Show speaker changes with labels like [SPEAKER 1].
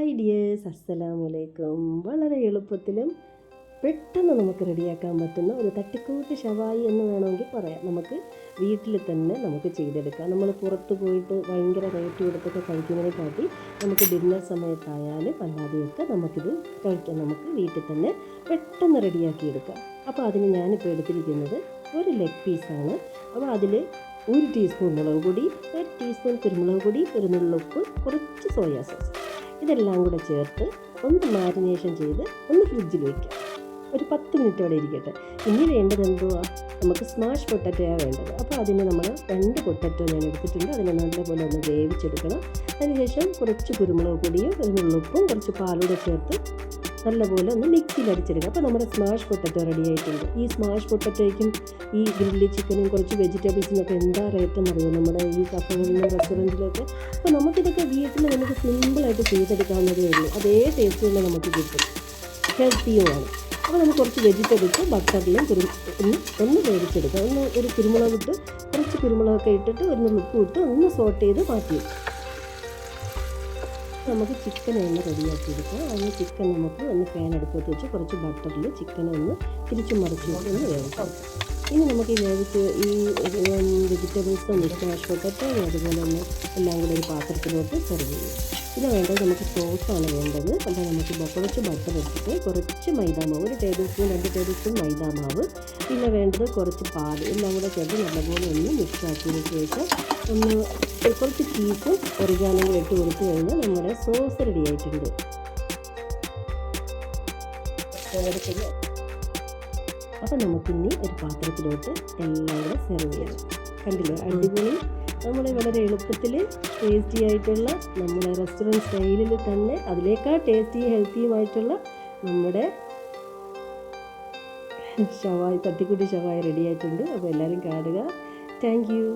[SPEAKER 1] Hi dears, അസ്സലാമലൈക്കും. വളരെ എളുപ്പത്തിലും പെട്ടെന്ന് നമുക്ക് റെഡിയാക്കാൻ പറ്റുന്ന ഒരു തട്ടിക്കൂട്ട് ഷവായി എന്ന് വേണമെങ്കിൽ പറയാം. നമുക്ക് വീട്ടിൽ തന്നെ നമുക്ക് ചെയ്തെടുക്കാം. നമ്മൾ പുറത്ത് പോയിട്ട് ഭയങ്കര റേറ്റ് കൊടുത്തൊക്കെ കഴിക്കുന്നതിനെക്കാട്ടി നമുക്ക് ഡിന്നർ സമയത്തായാലും അല്ലാതെയൊക്കെ നമുക്കിത് കഴിക്കാം. നമുക്ക് വീട്ടിൽ തന്നെ പെട്ടെന്ന് റെഡിയാക്കിയെടുക്കാം. അപ്പോൾ അതിന് ഞാനിപ്പോൾ എടുത്തിരിക്കുന്നത് ഒരു ലെഗ് പീസാണ്. അപ്പോൾ അതിൽ 1 ടീസ്പൂൺ മുളക് പൊടി, 1 ടീസ്പൂൺ കുരുമുളക് പൊടി, ഒരു നുള്ളുപ്പ്, കുറച്ച് സോയാ സോസ്, ഇതെല്ലാം കൂടെ ചേർത്ത് ഒന്ന് മാരിനേഷൻ ചെയ്ത് ഒന്ന് ഫ്രിഡ്ജിൽ വയ്ക്കാം. ഒരു 10 മിനിറ്റ് അവിടെ ഇരിക്കട്ടെ. ഇനി വേണ്ടത് എന്തുവാ? നമുക്ക് സ്മാഷ് പൊട്ടറ്റോയാണ് വേണ്ടത്. അപ്പോൾ അതിന് നമ്മൾ 2 പൊട്ടറ്റോ ഞാൻ എടുത്തിട്ടുണ്ട്. അതിനെ നല്ലപോലെ ഒന്ന് വേവിച്ചെടുക്കണം. അതിനുശേഷം കുറച്ച് കുരുമുളക് പൊടിയും ഒരു നുള്ളുപ്പും കുറച്ച് പാലൂടെ ചേർത്ത് നല്ലപോലെ ഒന്ന് മിക്സിയിൽ അടിച്ചെടുക്കുക. അപ്പോൾ നമ്മുടെ സ്മാഷ് പൊട്ടറ്റോ റെഡി ആയിട്ടുണ്ട്. ഈ സ്മാഷ് പൊട്ടറ്റോയ്ക്കും ഈ ഗ്രില്ലി ചിക്കനും കുറച്ച് വെജിറ്റബിൾസിനൊക്കെ എന്താ റേറ്റ് എന്നറിയുമോ നമ്മുടെ ഈ കഫകളിലും റെസ്റ്റോറൻറ്റിലൊക്കെ. അപ്പോൾ നമുക്കിതൊക്കെ വീട്ടിൽ നമുക്ക് സിമ്പിളായിട്ട് ചെയ്തെടുക്കാവുന്നതേ ഉള്ളൂ. അതേ ടേസ്റ്റ് തന്നെ നമുക്ക് കിട്ടും, ഹെൽത്തിയുമാണ്. അപ്പോൾ നമുക്ക് കുറച്ച് വെജിറ്റബിൾസ് ബട്ടറിലും ഒന്ന് വേവിച്ചെടുക്കുക. ഒരു കുരുമുളകിട്ട് കുറച്ച് കുരുമുളകൊക്കെ ഇട്ടിട്ട് ഒരു ഉപ്പ് ഇട്ട് ഒന്ന് സോട്ട് ചെയ്ത് മാറ്റി നമുക്ക് ചിക്കൻ ഒന്ന് റെഡിയാക്കിയെടുക്കാം. അതിന് ചിക്കൻ നമുക്ക് ഒന്ന് പാൻ അടുപ്പത്ത് വെച്ച് കുറച്ച് ബട്ടറിൽ ചിക്കനെ ഒന്ന് തിരിച്ചു മറിച്ച് ഒന്ന് വേവിക്കാം. ഇനി നമുക്ക് ഈ വെജിറ്റബിൾസും സ്മാഷ് പൊട്ടറ്റോ അതുപോലെ തന്നെ എല്ലാം കൂടെ ഒരു പാത്രത്തിലോട്ട് സെർവ് ചെയ്യും. പിന്നെ വേണ്ടത് നമുക്ക് സോസാണ് വേണ്ടത്. അപ്പോൾ നമുക്ക് കുറച്ച് ബട്ടർ എടുത്തിട്ട് കുറച്ച് മൈദാമാവ്, 1 ടേബിൾ സ്പൂൺ 2 ടേബിൾ സ്പൂൺ മൈദാമാവ്, പിന്നെ വേണ്ടത് കുറച്ച് പാൽ, എല്ലാം കൂടെ ചേർത്ത് നല്ലപോലെ ഒന്ന് മിക്സ് ആക്കിയതിന് ശേഷം ഒന്ന് കുറച്ച് ചീസും ഒറിഗാനും കൂടെ ഇട്ട് കൊടുത്തു കഴിഞ്ഞാൽ നമ്മുടെ സോസ് റെഡി ആയിട്ടുണ്ട്. അപ്പം നമുക്കിനി ഒരു പാത്രത്തിലോട്ട് എല്ലാം കൂടെ സെർവ് ചെയ്യാം. കണ്ടില്ലേ, അടിപൊളി. നമ്മുടെ വളരെ എളുപ്പത്തിൽ ടേസ്റ്റി ആയിട്ടുള്ള നമ്മുടെ റെസ്റ്റോറൻറ്റ് സ്റ്റൈലിൽ തന്നെ അതിലേക്കാൾ ടേസ്റ്റി ഹെൽത്തിയുമായിട്ടുള്ള നമ്മുടെ ഷവായി, തട്ടിക്കൂട്ടി ഷവായി റെഡി ആയിട്ടുണ്ട്. അപ്പോൾ എല്ലാവരും കാണുക. Thank you.